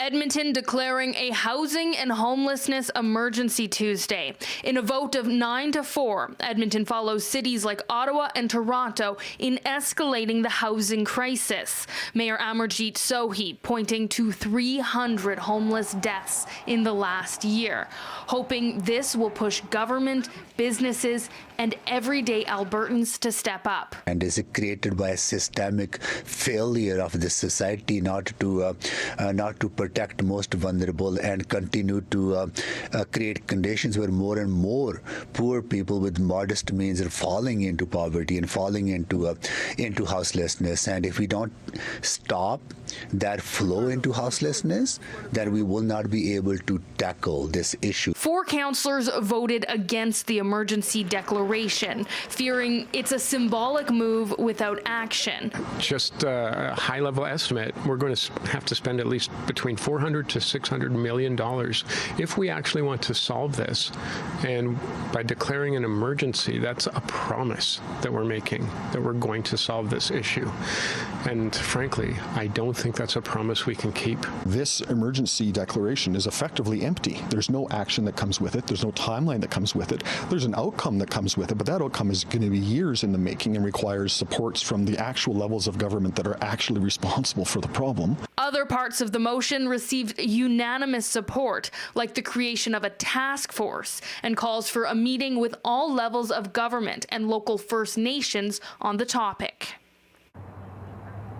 Edmonton declaring a housing and homelessness emergency Tuesday. In a vote of 9-4, Edmonton follows cities like Ottawa and Toronto in escalating the housing crisis. Mayor Amarjeet Sohi pointing to 300 homeless deaths in the last year, hoping this will push government, businesses, and everyday Albertans to step up. And is it created by a systemic failure of this society not to protect most vulnerable and continue to create conditions where more and more poor people with modest means are falling into poverty and falling into houselessness. And if we don't stop that flow into houselessness, then we will not be able to tackle this issue. 4 councillors voted against the emergency declaration, fearing it's a symbolic move without action. Just a high-level estimate, we're going to have to spend at least between $400 to $600 million if we actually want to solve this. And by declaring an emergency, that's a promise that we're making, that we're going to solve this issue. And frankly, I don't think that's a promise we can keep. This emergency declaration is effectively empty. There's no action that comes with it. There's no timeline that comes with it. There's an outcome that comes with it, but that outcome is going to be years in the making and requires supports from the actual levels of government that are actually responsible for the problem. Other parts of the motion received unanimous support, like the creation of a task force and calls for a meeting with all levels of government and local First Nations on the topic.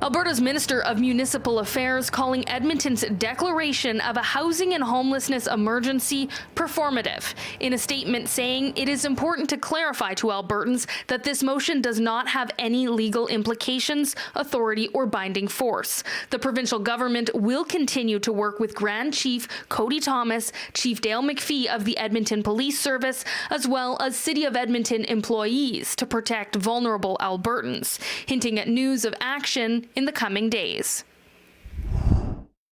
Alberta's Minister of Municipal Affairs calling Edmonton's declaration of a housing and homelessness emergency performative, in a statement saying it is important to clarify to Albertans that this motion does not have any legal implications, authority, or binding force. The provincial government will continue to work with Grand Chief Cody Thomas, Chief Dale McPhee of the Edmonton Police Service, as well as City of Edmonton employees to protect vulnerable Albertans, hinting at news of action in the coming days.